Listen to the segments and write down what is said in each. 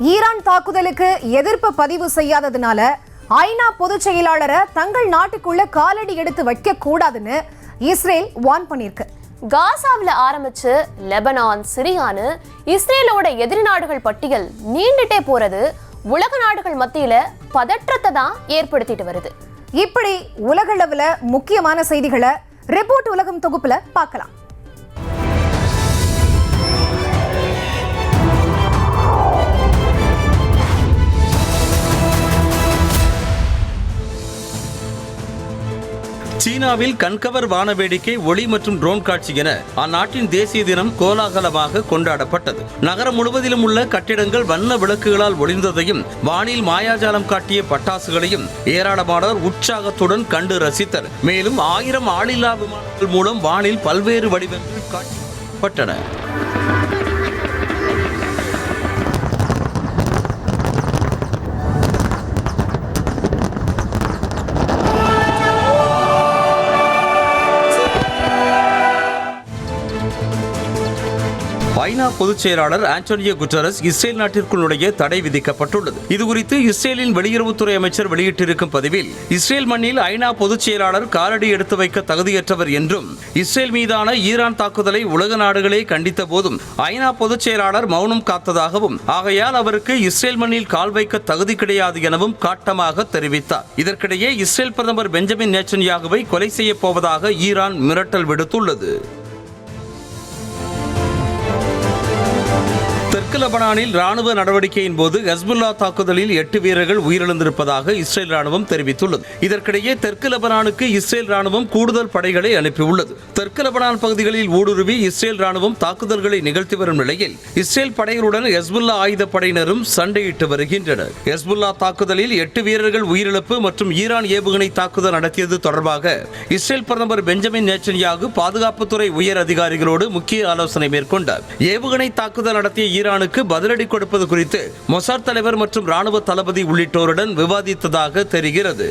Iran தாக்குதலுக்கு எதிர்ப்பு பதிவு செய்யாததுனால ஐநா பொதுச் செயலாளரை தங்கள் நாட்டுக்குள்ள காலடி எடுத்து வைக்க கூடாதுன்னு இஸ்ரேல் வார்ன் பண்ணிருக்கு. காசாவில் ஆரம்பிச்சு லெபனான், சிரியான்னு இஸ்ரேலோட எதிரி நாடுகள் பட்டியல் நீண்டுட்டே போறது உலக நாடுகள் மத்தியில பதற்றத்தை தான் ஏற்படுத்திட்டு வருது. இப்படி உலகளவுல முக்கியமான செய்திகளை ரிப்போர்ட் உலகம் தொகுப்புல பார்க்கலாம். சீனாவில் கண்கவர் வானவேடிக்கை, ஒளி மற்றும் ட்ரோன் காட்சி என அந்நாட்டின் தேசிய தினம் கோலாகலமாக கொண்டாடப்பட்டது. நகரம் முழுவதிலும் உள்ள கட்டிடங்கள் வண்ண விளக்குகளால் ஒளிர்ந்ததையும் வானில் மாயாஜாலம் காட்டிய பட்டாசுகளையும் ஏராளமானோர் உற்சாகத்துடன் கண்டு ரசித்தனர். மேலும் 1000 ஆளில்லா விமானங்கள் மூலம் வானில் பல்வேறு வடிவங்கள் காட்டப்பட்டன. ஐநா பொதுச் செயலாளர் ஆண்டோனியோ குட்டரஸ் இஸ்ரேல் நாட்டிற்குள் நுழைய தடை விதிக்கப்பட்டுள்ளது. இதுகுறித்து இஸ்ரேலின் வெளியுறவுத்துறை அமைச்சர் வெளியிட்டிருக்கும் பதிவில், இஸ்ரேல் மண்ணில் ஐநா பொதுச் செயலாளர் காலடி எடுத்து வைக்க தகுதியற்றவர் என்றும், இஸ்ரேல் மீதான ஈரான் தாக்குதலை உலக நாடுகளே கண்டித்த போதும் ஐநா பொதுச் செயலாளர் மௌனம் காத்ததாகவும், ஆகையால் அவருக்கு இஸ்ரேல் மண்ணில் கால் வைக்க தகுதி கிடையாது எனவும் காட்டமாக தெரிவித்தார். இதற்கிடையே இஸ்ரேல் பிரதமர் பெஞ்சமின் நேத்தன்யாகுவை கொலை செய்யப் போவதாக ஈரான் மிரட்டல் விடுத்துள்ளது. தெற்கு லெபனானில் ராணுவ நடவடிக்கையின் போது ஹெஸ்புல்லா தாக்குதலில் 8 வீரர்கள் உயிரிழந்திருப்பதாக இஸ்ரேல் ராணுவம் தெரிவித்துள்ளது. இதற்கிடையே தெற்கு லெபனானுக்கு இஸ்ரேல் ராணுவம் கூடுதல் படைகளை அனுப்பியுள்ளது. தெற்கு லெபனான் பகுதிகளில் ஊடுருவி இஸ்ரேல் ராணுவம் தாக்குதல்களை நிகழ்த்தி வரும் நிலையில் இஸ்ரேல் படைகளுடன் ஹெஸ்புல்லா ஆயுத படையினரும் சண்டையிட்டு வருகின்றனர். ஹெஸ்புல்லா தாக்குதலில் 8 வீரர்கள் உயிரிழப்பு மற்றும் ஈரான் ஏவுகணை தாக்குதல் நடத்தியது தொடர்பாக இஸ்ரேல் பிரதமர் பெஞ்சமின் நேத்தன்யாகு பாதுகாப்புத்துறை உயர் அதிகாரிகளோடு முக்கிய ஆலோசனை மேற்கொண்டார். ஏவுகணை தாக்குதல் நடத்திய ஈரானுக்கு பதிலடி கொடுப்பது குறித்து மொசாட் தலைவர் மற்றும் ராணுவ தளபதி உள்ளிட்டோருடன் விவாதித்ததாக தெரிகிறது.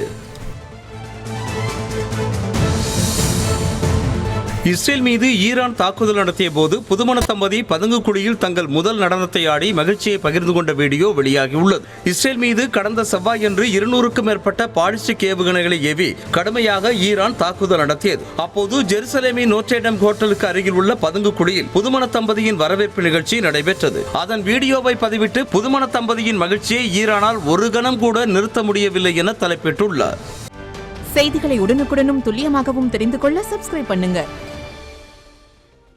இஸ்ரேல் மீது ஈரான் தாக்குதல் நடத்திய போது புதுமண தம்பதி பதுங்கு குழியில் தங்கள் முதல் நடனத்தை ஆடி மகிழ்ச்சியை பகிர்ந்து கொண்ட வீடியோ வெளியாகியுள்ளது. இஸ்ரேல் மீது கடந்த செவ்வாயன்று 200க்கும் மேற்பட்ட பாலிஸ்டிக் ஏவுகணைகளை ஏவி கடுமையாக ஈரான் தாக்குதல் நடத்தியது. அப்போது ஜெருசலேமின் நோட்ரேடம் ஹோட்டலுக்கு அருகில் உள்ள பதுங்கு குழியில் புதுமண தம்பதியின் வரவேற்பு நிகழ்ச்சி நடைபெற்றது. அதன் வீடியோவை பதிவிட்டு புதுமண தம்பதியின் மகிழ்ச்சியை ஈரானால் ஒரு கணம் கூட நிறுத்த முடியவில்லை என தலைப்பிட்டுள்ளார். செய்திகளை உடனுக்குடனும் துல்லியமாகவும் தெரிந்து கொள்ள சப்ஸ்கிரைப் பண்ணுங்க.